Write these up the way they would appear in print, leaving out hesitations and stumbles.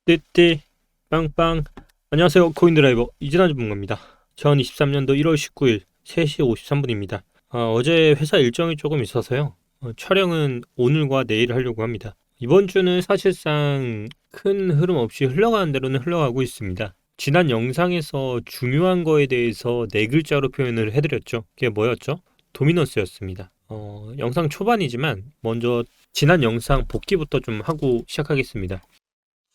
띠띠 빵빵. 안녕하세요, 코인드라이버 이진환 전문가입니다. 2023년도 1월 19일 3시 53분입니다. 어제 회사 일정이 조금 있어서요. 촬영은 오늘과 내일 하려고 합니다. 이번 주는 사실상 큰 흐름 없이 흘러가는 대로는 흘러가고 있습니다. 지난 영상에서 중요한 거에 대해서 네 글자로 표현을 해드렸죠. 그게 뭐였죠? 도미너스였습니다. 영상 초반이지만 먼저 지난 영상 복귀부터 좀 하고 시작하겠습니다.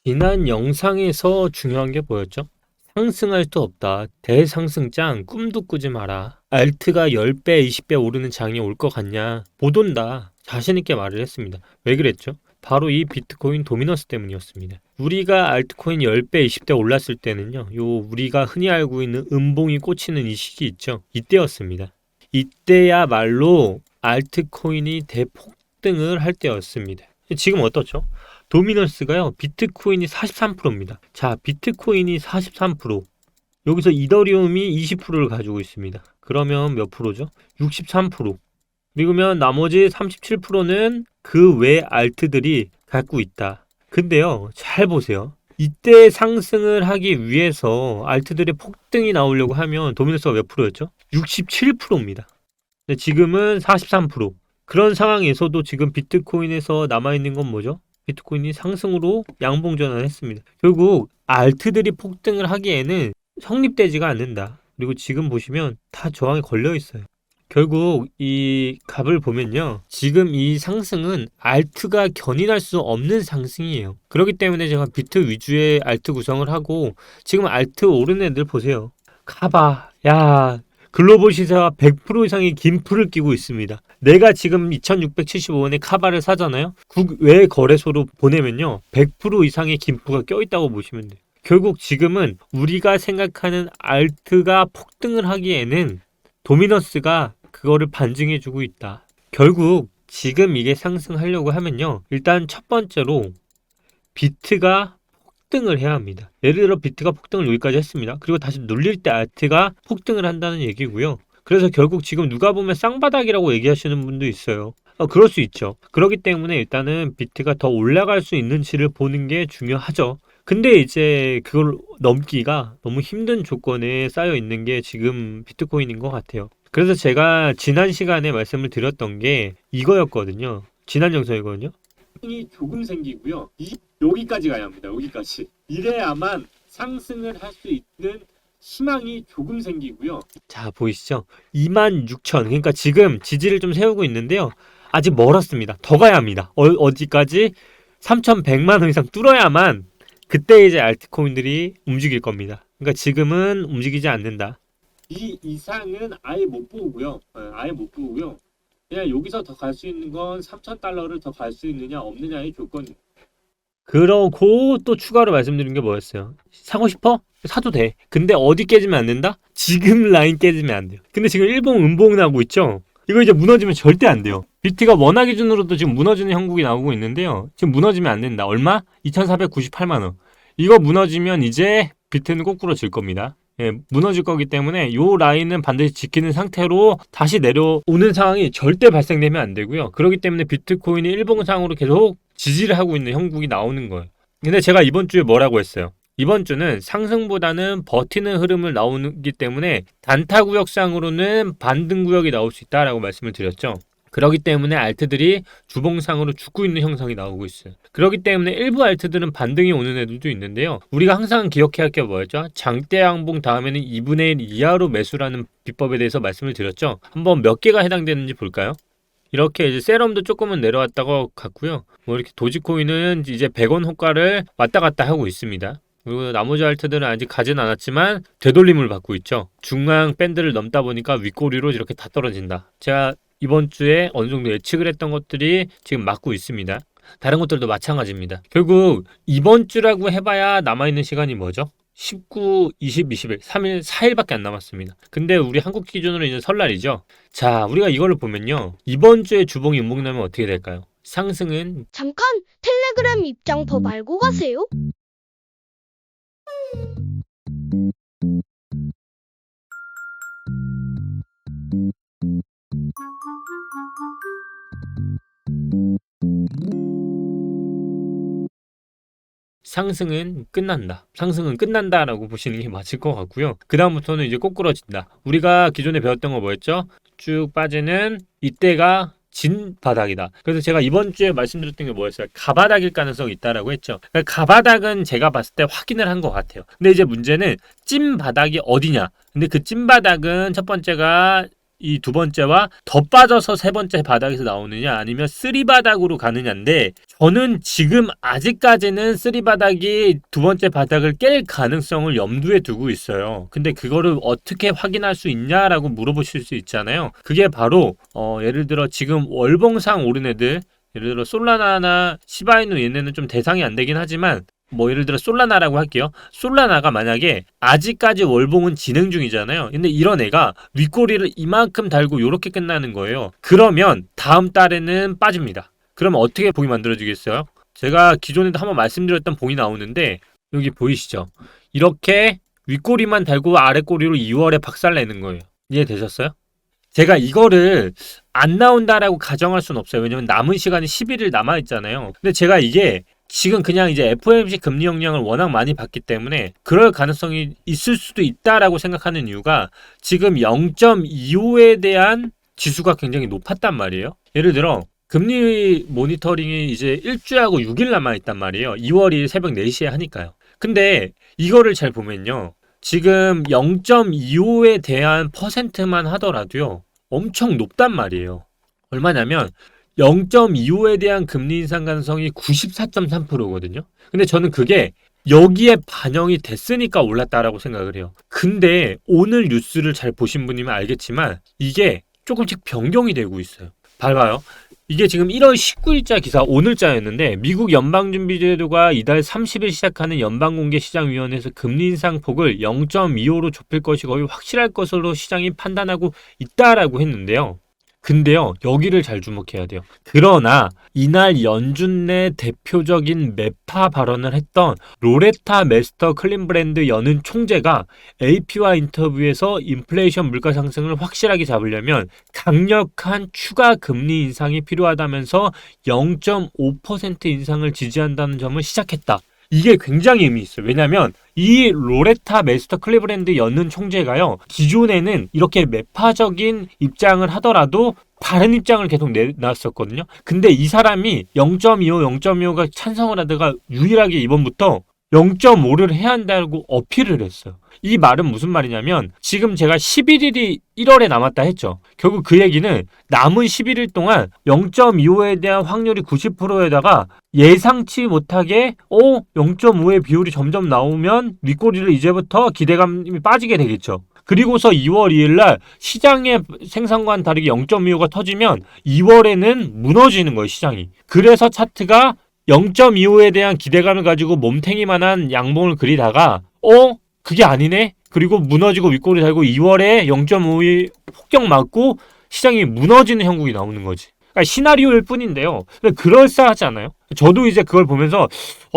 지난 영상에서 중요한 게 뭐였죠? 상승할 수 없다. 대상승장 꿈도 꾸지 마라. 알트가 10배, 20배 오르는 장이 올 것 같냐? 못 온다. 자신 있게 말을 했습니다. 왜 그랬죠? 바로 이 비트코인 도미너스 때문이었습니다. 우리가 알트코인 10배, 20대 올랐을 때는요. 우리가 흔히 알고 있는 음봉이 꽂히는 이 시기 있죠. 이때였습니다. 이때야말로 알트코인이 대폭등을 할 때였습니다. 지금 어떻죠? 도미너스가요, 비트코인이 43%입니다. 자, 비트코인이 43%, 여기서 이더리움이 20%를 가지고 있습니다. 그러면 몇 프로죠? 63%. 그리고면 나머지 37%는 그 외 알트들이 갖고 있다. 근데요, 잘 보세요. 이때 상승을 하기 위해서 알트들의 폭등이 나오려고 하면 도미너스가 몇 프로였죠? 67%입니다. 근데 지금은 43%. 그런 상황에서도 지금 비트코인에서 남아있는 건 뭐죠? 비트코인이 상승으로 양봉 전환을 했습니다. 결국 알트들이 폭등을 하기에는 성립되지가 않는다. 그리고 지금 보시면 다 저항에 걸려 있어요. 결국 이 값을 보면요, 지금 이 상승은 알트가 견인할 수 없는 상승이에요. 그렇기 때문에 제가 비트 위주의 알트 구성을 하고, 지금 알트 오른 애들 보세요. 카바, 야, 글로벌 시세와 100% 이상의 김풀을 끼고 있습니다. 내가 지금 2675원에 카바를 사잖아요. 국외 거래소로 보내면요, 100% 이상의 김프가 껴있다고 보시면 돼요. 결국 지금은 우리가 생각하는 알트가 폭등을 하기에는 도미너스가 그거를 반증해주고 있다. 결국 지금 이게 상승하려고 하면요, 일단 첫 번째로 비트가 폭등을 해야 합니다. 예를 들어 비트가 폭등을 여기까지 했습니다. 그리고 다시 눌릴 때 알트가 폭등을 한다는 얘기고요. 그래서 결국 지금 누가 보면 쌍바닥이라고 얘기하시는 분도 있어요. 그럴 수 있죠. 그렇기 때문에 일단은 비트가 더 올라갈 수 있는지를 보는 게 중요하죠. 근데 이제 그걸 넘기가 너무 힘든 조건에 쌓여 있는 게 지금 비트코인인 것 같아요. 그래서 제가 지난 시간에 말씀을 드렸던 게 이거였거든요. 지난 영상이거든요. 이 조금 생기고요. 여기까지 가야 합니다. 여기까지. 이래야만 상승을 할 수 있는 희망이 조금 생기고요. 자, 보이시죠? 26,000. 그러니까 지금 지지를 좀 세우고 있는데요. 아직 멀었습니다. 더 가야 합니다. 어디까지? 3,100만 원 이상 뚫어야만 그때 이제 알트코인들이 움직일 겁니다. 그러니까 지금은 움직이지 않는다. 이 이상은 아예 못 보고요. 아예 못 보고요. 그냥 여기서 더 갈 수 있는 건 3,000달러를 더 갈 수 있느냐 없느냐의 조건이에요. 그러고 또 추가로 말씀드린 게 뭐였어요? 사고 싶어? 사도 돼. 근데 어디 깨지면 안 된다? 지금 라인 깨지면 안 돼요. 근데 지금 일봉 음봉 나고 있죠? 이거 이제 무너지면 절대 안 돼요. 비트가 원화 기준으로도 지금 무너지는 형국이 나오고 있는데요. 지금 무너지면 안 된다. 얼마? 2,498만 원. 이거 무너지면 이제 비트는 거꾸로 질 겁니다. 예, 무너질 거기 때문에 요 라인은 반드시 지키는 상태로 다시 내려오는 상황이 절대 발생되면 안 되고요. 그렇기 때문에 비트코인이 일봉상으로 계속 지지를 하고 있는 형국이 나오는 거예요. 근데 제가 이번 주에 뭐라고 했어요? 이번 주는 상승보다는 버티는 흐름을 나오기 때문에 단타 구역상으로는 반등 구역이 나올 수 있다라고 말씀을 드렸죠. 그렇기 때문에 알트들이 주봉상으로 죽고 있는 형상이 나오고 있어요. 그렇기 때문에 일부 알트들은 반등이 오는 애들도 있는데요. 우리가 항상 기억해야 할 게 뭐였죠? 장대 양봉 다음에는 2분의 1 이하로 매수라는 비법에 대해서 말씀을 드렸죠. 한번 몇 개가 해당되는지 볼까요? 이렇게 이제 세럼도 조금은 내려왔다고 같고요. 뭐 이렇게 도지코인은 이제 100원 호가를 왔다 갔다 하고 있습니다. 그리고 나머지 알트들은 아직 가진 않았지만 되돌림을 받고 있죠. 중앙 밴드를 넘다 보니까 윗꼬리로 이렇게 다 떨어진다. 제가 이번 주에 어느 정도 예측을 했던 것들이 지금 맞고 있습니다. 다른 것들도 마찬가지입니다. 결국 이번 주라고 해봐야 남아있는 시간이 뭐죠? 19, 20, 21, 3일, 4일밖에 안 남았습니다. 근데 우리 한국 기준으로 이제 설날이죠. 자, 우리가 이걸로 보면요, 이번 주에 주봉이 음봉나면 어떻게 될까요? 상승은 잠깐 텔레그램 입장 더 말고 가세요. 상승은 끝난다. 상승은 끝난다라고 보시는 게 맞을 것 같고요. 그 다음부터는 이제 꼬꾸러진다. 우리가 기존에 배웠던 거 뭐였죠? 쭉 빠지는 이때가 진 바닥이다. 그래서 제가 이번 주에 말씀드렸던 게 뭐였어요? 가바닥일 가능성이 있다라고 했죠. 그러니까 가바닥은 제가 봤을 때 확인을 한 것 같아요. 근데 이제 문제는 찐 바닥이 어디냐? 근데 그 찐 바닥은 첫 번째가 이 두 번째와 더 빠져서 세 번째 바닥에서 나오느냐 아니면 쓰리 바닥으로 가느냐인데 저는 지금 아직까지는 쓰리 바닥이 두 번째 바닥을 깰 가능성을 염두에 두고 있어요. 근데 그거를 어떻게 확인할 수 있냐라고 물어보실 수 있잖아요. 그게 바로 예를 들어 지금 월봉상 오른 애들 예를 들어 솔라나나 시바이누 얘네는 좀 대상이 안 되긴 하지만 뭐 예를 들어 솔라나라고 할게요. 솔라나가 만약에 아직까지 월봉은 진행 중이잖아요. 근데 이런 애가 윗꼬리를 이만큼 달고 요렇게 끝나는 거예요. 그러면 다음 달에는 빠집니다. 그러면 어떻게 봉이 만들어지겠어요? 제가 기존에도 한번 말씀드렸던 봉이 나오는데 여기 보이시죠? 이렇게 윗꼬리만 달고 아랫꼬리로 2월에 박살내는 거예요. 이해되셨어요? 제가 이거를 안 나온다라고 가정할 수는 없어요. 왜냐면 남은 시간이 10일을 남아있잖아요. 근데 제가 이게 지금 그냥 이제 FOMC 금리 영향을 워낙 많이 받기 때문에 그럴 가능성이 있을 수도 있다라고 생각하는 이유가 지금 0.25에 대한 지수가 굉장히 높았단 말이에요. 예를 들어 금리 모니터링이 이제 일주하고 6일 남아있단 말이에요. 2월 2일 새벽 4시에 하니까요. 근데 이거를 잘 보면요. 지금 0.25에 대한 퍼센트만 하더라도요. 엄청 높단 말이에요. 얼마냐면 0.25에 대한 금리 인상 가능성이 94.3%거든요. 근데 저는 그게 여기에 반영이 됐으니까 올랐다라고 생각을 해요. 근데 오늘 뉴스를 잘 보신 분이면 알겠지만 이게 조금씩 변경이 되고 있어요. 봐봐요. 이게 지금 1월 19일자 기사 오늘자였는데 미국 연방준비제도가 이달 30일 시작하는 연방공개시장위원회에서 금리 인상 폭을 0.25로 좁힐 것이 거의 확실할 것으로 시장이 판단하고 있다라고 했는데요. 근데요, 여기를 잘 주목해야 돼요. 그러나 이날 연준 내 대표적인 매파 발언을 했던 로레타 메스터 클린브랜드 연은 총재가 AP와 인터뷰에서 인플레이션 물가 상승을 확실하게 잡으려면 강력한 추가 금리 인상이 필요하다면서 0.5% 인상을 지지한다는 점을 시작했다. 이게 굉장히 의미 있어요. 왜냐하면 이 로레타 메스터 클리브랜드 연은 총재가요. 기존에는 이렇게 매파적인 입장을 하더라도 다른 입장을 계속 내놨었거든요. 근데 이 사람이 0.25, 0.25가 찬성을 하다가 유일하게 이번부터 0.5를 해야 한다고 어필을 했어요. 이 말은 무슨 말이냐면 지금 제가 11일이 1월에 남았다 했죠. 결국 그 얘기는 남은 11일 동안 0.25에 대한 확률이 90%에다가 예상치 못하게 0.5의 비율이 점점 나오면 윗꼬리를 이제부터 기대감이 빠지게 되겠죠. 그리고서 2월 2일 날 시장의 생산과는 다르게 0.25가 터지면 2월에는 무너지는 거예요, 시장이. 그래서 차트가 0.25에 대한 기대감을 가지고 몸탱이만한 양봉을 그리다가 그게 아니네? 그리고 무너지고 윗꼬리 달고 2월에 0.5이 폭격 맞고 시장이 무너지는 형국이 나오는 거지. 그러니까 시나리오일 뿐인데요. 근데 그럴싸하지 않아요? 저도 이제 그걸 보면서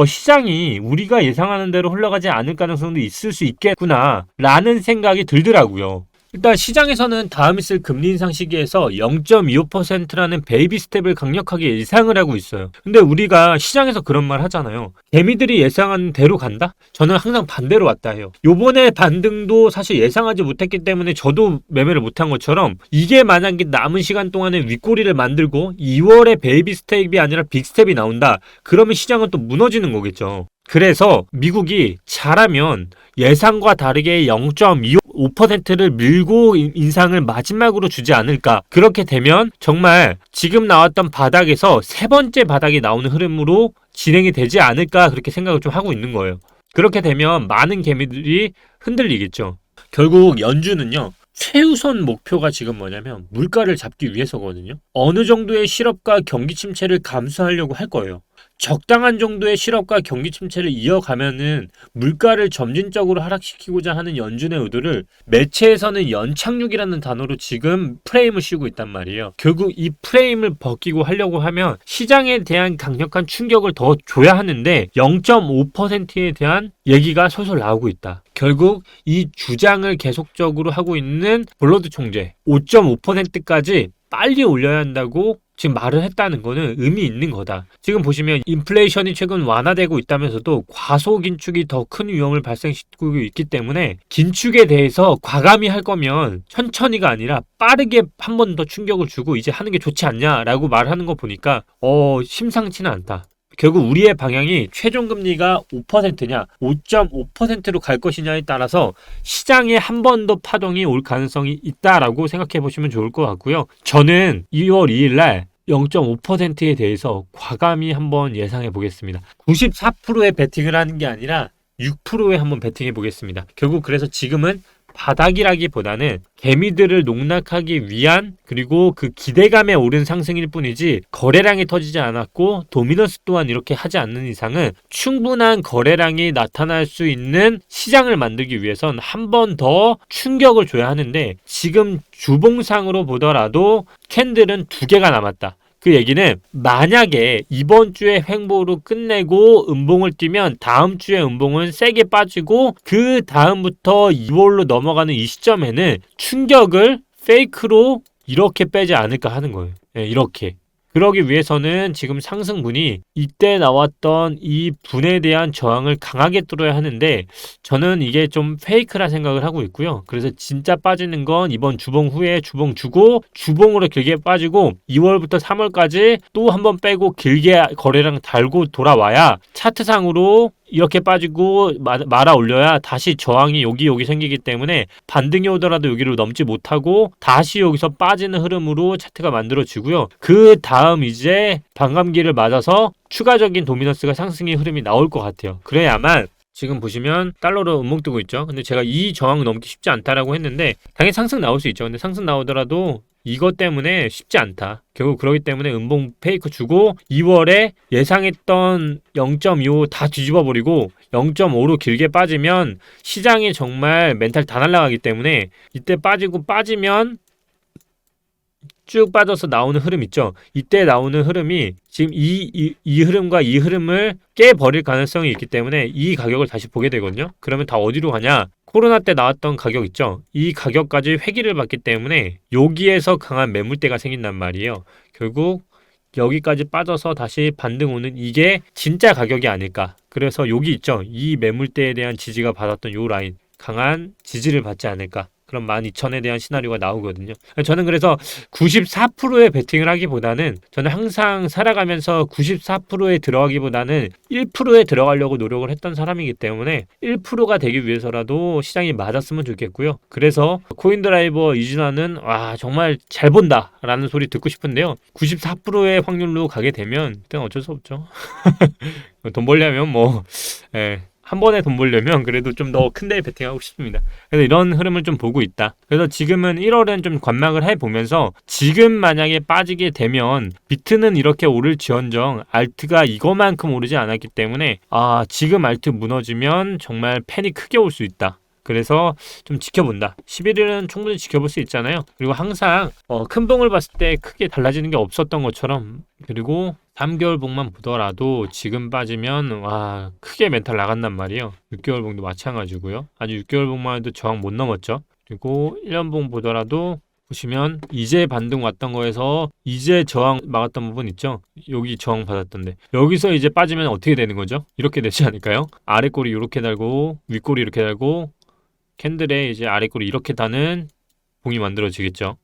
시장이 우리가 예상하는 대로 흘러가지 않을 가능성도 있을 수 있겠구나 라는 생각이 들더라고요. 일단 시장에서는 다음 있을 금리 인상 시기에서 0.25%라는 베이비 스텝을 강력하게 예상을 하고 있어요. 근데 우리가 시장에서 그런 말 하잖아요. 개미들이 예상하는 대로 간다? 저는 항상 반대로 왔다 해요. 요번에 반등도 사실 예상하지 못했기 때문에 저도 매매를 못한 것처럼 이게 만약에 남은 시간 동안에 윗꼬리를 만들고 2월에 베이비 스텝이 아니라 빅 스텝이 나온다. 그러면 시장은 또 무너지는 거겠죠. 그래서 미국이 잘하면 예상과 다르게 0.25%를 밀고 인상을 마지막으로 주지 않을까. 그렇게 되면 정말 지금 나왔던 바닥에서 세 번째 바닥이 나오는 흐름으로 진행이 되지 않을까 그렇게 생각을 좀 하고 있는 거예요. 그렇게 되면 많은 개미들이 흔들리겠죠. 결국 연준은요. 최우선 목표가 지금 뭐냐면 물가를 잡기 위해서거든요. 어느 정도의 실업과 경기 침체를 감수하려고 할 거예요. 적당한 정도의 실업과 경기 침체를 이어가면은 물가를 점진적으로 하락시키고자 하는 연준의 의도를 매체에서는 연착륙이라는 단어로 지금 프레임을 씌우고 있단 말이에요. 결국 이 프레임을 벗기고 하려고 하면 시장에 대한 강력한 충격을 더 줘야 하는데 0.5%에 대한 얘기가 솔솔 나오고 있다. 결국 이 주장을 계속적으로 하고 있는 볼러드 총재 5.5%까지 빨리 올려야 한다고 지금 말을 했다는 거는 의미 있는 거다. 지금 보시면 인플레이션이 최근 완화되고 있다면서도 과소긴축이 더 큰 위험을 발생시키고 있기 때문에 긴축에 대해서 과감히 할 거면 천천히가 아니라 빠르게 한 번 더 충격을 주고 이제 하는 게 좋지 않냐라고 말하는 거 보니까 심상치는 않다. 결국 우리의 방향이 최종금리가 5%냐 5.5%로 갈 것이냐에 따라서 시장에 한 번 더 파동이 올 가능성이 있다라고 생각해 보시면 좋을 것 같고요. 저는 2월 2일 날 0.5%에 대해서 과감히 한번 예상해 보겠습니다. 94%의 베팅을 하는 게 아니라 6%에 한번 베팅해 보겠습니다. 결국 그래서 지금은 바닥이라기보다는 개미들을 농락하기 위한 그리고 그 기대감에 오른 상승일 뿐이지 거래량이 터지지 않았고 도미넌스 또한 이렇게 하지 않는 이상은 충분한 거래량이 나타날 수 있는 시장을 만들기 위해선 한 번 더 충격을 줘야 하는데 지금 주봉상으로 보더라도 캔들은 2개가 남았다. 그 얘기는 만약에 이번 주에 횡보로 끝내고 음봉을 뛰면 다음 주에 음봉은 세게 빠지고 그 다음부터 2월로 넘어가는 이 시점에는 충격을 페이크로 이렇게 빼지 않을까 하는 거예요. 네, 이렇게. 그러기 위해서는 지금 상승분이 이때 나왔던 이 분에 대한 저항을 강하게 뚫어야 하는데 저는 이게 좀 페이크라 생각을 하고 있고요. 그래서 진짜 빠지는 건 이번 주봉 후에 주봉 주고 주봉으로 길게 빠지고 2월부터 3월까지 또 한번 빼고 길게 거래량 달고 돌아와야 차트상으로 이렇게 빠지고 말아 올려야 다시 저항이 여기 생기기 때문에 반등이 오더라도 여기를 넘지 못하고 다시 여기서 빠지는 흐름으로 차트가 만들어지고요. 그 다음 이제 반감기를 맞아서 추가적인 도미넌스가 상승의 흐름이 나올 것 같아요. 그래야만 지금 보시면 달러로 음봉 뜨고 있죠. 근데 제가 이 저항 넘기 쉽지 않다라고 했는데 당연히 상승 나올 수 있죠. 근데 상승 나오더라도 이것 때문에 쉽지 않다. 결국 그러기 때문에 음봉 페이크 주고 2월에 예상했던 0.25 다 뒤집어 버리고 0.5로 길게 빠지면 시장이 정말 멘탈 다 날아가기 때문에 이때 빠지면 쭉 빠져서 나오는 흐름 있죠. 이때 나오는 흐름이 지금 이 흐름과 이 흐름을 깨버릴 가능성이 있기 때문에 이 가격을 다시 보게 되거든요. 그러면 다 어디로 가냐? 코로나 때 나왔던 가격 있죠. 이 가격까지 회귀를 받기 때문에 여기에서 강한 매물대가 생긴단 말이에요. 결국 여기까지 빠져서 다시 반등 오는 이게 진짜 가격이 아닐까. 그래서 여기 있죠. 이 매물대에 대한 지지가 받았던 요 라인 강한 지지를 받지 않을까. 그럼 12,000에 대한 시나리오가 나오거든요. 저는 그래서 94%의 베팅을 하기보다는 저는 항상 살아가면서 94%에 들어가기보다는 1%에 들어가려고 노력을 했던 사람이기 때문에 1%가 되기 위해서라도 시장이 맞았으면 좋겠고요. 그래서 코인드라이버 이진화는 와 정말 잘 본다 라는 소리 듣고 싶은데요. 94%의 확률로 가게 되면 그땐 어쩔 수 없죠. 돈 벌려면 한 번에 돈 벌려면 그래도 좀 더 큰 데에 베팅하고 싶습니다. 그래서 이런 흐름을 좀 보고 있다. 그래서 지금은 1월은 좀 관망을 해보면서 지금 만약에 빠지게 되면 비트는 이렇게 오를지언정 알트가 이거만큼 오르지 않았기 때문에 지금 알트 무너지면 정말 패닉 크게 올 수 있다. 그래서 좀 지켜본다. 11일은 충분히 지켜볼 수 있잖아요. 그리고 항상 큰 봉을 봤을 때 크게 달라지는 게 없었던 것처럼 그리고 3개월 봉만 보더라도 지금 빠지면 크게 멘탈 나간단 말이에요. 6개월 봉도 마찬가지고요. 아주 6개월 봉만 해도 저항 못 넘었죠. 그리고 1년 봉 보더라도 보시면 이제 반등 왔던 거에서 이제 저항 막았던 부분 있죠. 여기 저항 받았던데 여기서 이제 빠지면 어떻게 되는 거죠? 이렇게 되지 않을까요? 아래 꼬리 이렇게 달고 윗꼬리 이렇게 달고 캔들에 이제 아래 꼬리 이렇게 다는 봉이 만들어지겠죠.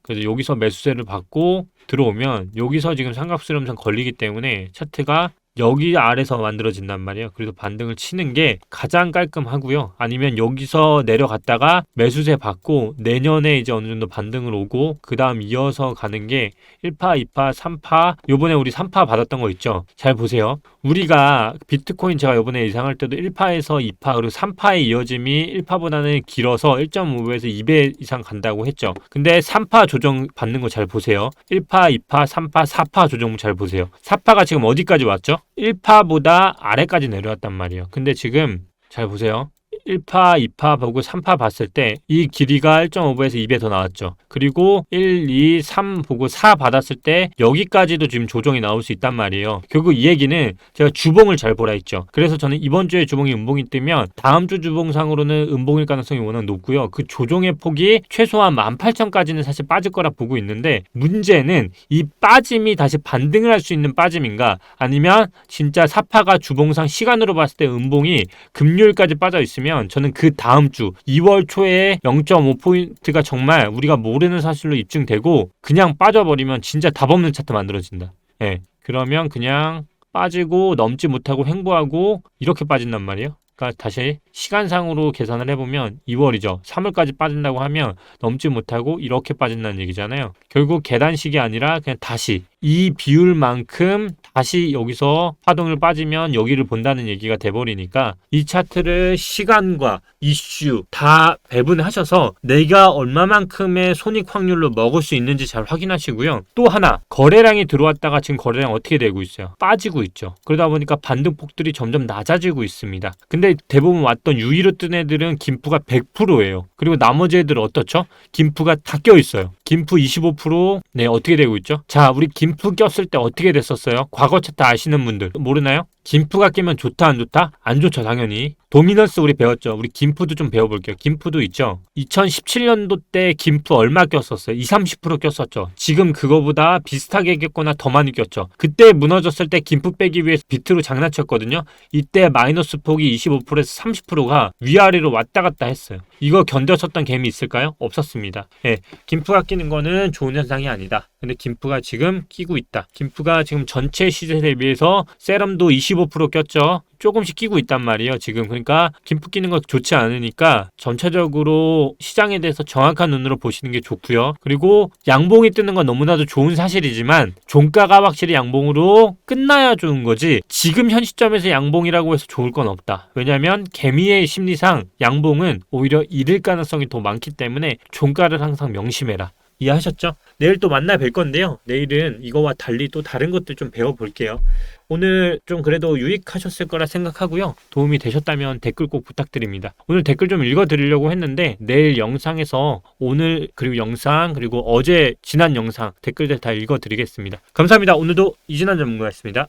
그래서 여기서 매수세를 받고 들어오면 여기서 지금 삼각수렴선 걸리기 때문에 차트가 여기 아래서 만들어진단 말이에요. 그래서 반등을 치는 게 가장 깔끔하고요. 아니면 여기서 내려갔다가 매수세 받고 내년에 이제 어느 정도 반등을 오고 그 다음 이어서 가는 게 1파, 2파, 3파 요번에 우리 3파 받았던 거 있죠. 잘 보세요. 우리가 비트코인 제가 요번에 예상할 때도 1파에서 2파 그리고 3파의 이어짐이 1파보다는 길어서 1.5배에서 2배 이상 간다고 했죠. 근데 3파 조정 받는 거 잘 보세요. 1파, 2파, 3파, 4파 조정 잘 보세요. 4파가 지금 어디까지 왔죠? 1파보다 아래까지 내려왔단 말이에요. 근데 지금 잘 보세요. 1파, 2파 보고 3파 봤을 때 이 길이가 1.5배에서 2배 더 나왔죠. 그리고 1, 2, 3 보고 4 받았을 때 여기까지도 지금 조정이 나올 수 있단 말이에요. 결국 이 얘기는 제가 주봉을 잘 보라 했죠. 그래서 저는 이번 주에 주봉이 음봉이 뜨면 다음 주 주봉상으로는 음봉일 가능성이 워낙 높고요. 그 조정의 폭이 최소한 18,000까지는 사실 빠질 거라 보고 있는데, 문제는 이 빠짐이 다시 반등을 할 수 있는 빠짐인가, 아니면 진짜 사파가 주봉상 시간으로 봤을 때 음봉이 금요일까지 빠져 있으면 저는 그 다음 주 2월 초에 0.5포인트가 정말 우리가 모르는 사실로 입증되고 그냥 빠져버리면 진짜 답 없는 차트 만들어진다. 예. 그러면 그냥 빠지고 넘지 못하고 횡보하고 이렇게 빠진단 말이에요. 그러니까 다시 시간상으로 계산을 해보면 2월이죠. 3월까지 빠진다고 하면 넘지 못하고 이렇게 빠진다는 얘기잖아요. 결국 계단식이 아니라 그냥 다시 이 비율만큼 다시 여기서 파동을 빠지면 여기를 본다는 얘기가 돼버리니까 이 차트를 시간과 이슈 다 배분하셔서 내가 얼마만큼의 손익 확률로 먹을 수 있는지 잘 확인하시고요. 또 하나, 거래량이 들어왔다가 지금 거래량 어떻게 되고 있어요? 빠지고 있죠. 그러다 보니까 반등폭들이 점점 낮아지고 있습니다. 근데 대부분 왔던 유의로 뜬 애들은 김프가 100%예요. 그리고 나머지 애들은 어떻죠? 김프가 다 껴있어요. 김프 25%, 네, 어떻게 되고 있죠? 자, 우리 김프 꼈을 때 어떻게 됐었어요? 과거 차트 아시는 분들 모르나요? 김프가 끼면 좋다 안 좋다? 안 좋죠, 당연히. 도미넌스 우리 배웠죠. 우리 김프도 좀 배워볼게요. 김프도 있죠. 2017년도 때 김프 얼마 꼈었어요? 20, 30% 꼈었죠. 지금 그거보다 비슷하게 꼈거나 더 많이 꼈죠. 그때 무너졌을 때 김프 빼기 위해서 비트로 장난쳤거든요. 이때 마이너스 폭이 25%에서 30%가 위아래로 왔다 갔다 했어요. 이거 견뎌섰던 개미 있을까요? 없었습니다. 예, 김프가 끼는 거는 좋은 현상이 아니다. 근데 김프가 지금 끼고 있다. 김프가 지금 전체 시세 대비해서 세럼도 25% 꼈죠. 조금씩 끼고 있단 말이에요, 지금. 그러니까 김프 끼는 거 좋지 않으니까 전체적으로 시장에 대해서 정확한 눈으로 보시는 게 좋고요. 그리고 양봉이 뜨는 건 너무나도 좋은 사실이지만 종가가 확실히 양봉으로 끝나야 좋은 거지, 지금 현 시점에서 양봉이라고 해서 좋을 건 없다. 왜냐하면 개미의 심리상 양봉은 오히려 잃을 가능성이 더 많기 때문에 종가를 항상 명심해라. 이해하셨죠? 내일 또 만나 뵐 건데요. 내일은 이거와 달리 또 다른 것들 좀 배워볼게요. 오늘 좀 그래도 유익하셨을 거라 생각하고요. 도움이 되셨다면 댓글 꼭 부탁드립니다. 오늘 댓글 좀 읽어드리려고 했는데 내일 영상에서 오늘 그리고 영상 그리고 어제 지난 영상 댓글들 다 읽어드리겠습니다. 감사합니다. 오늘도 이진환 전문가였습니다.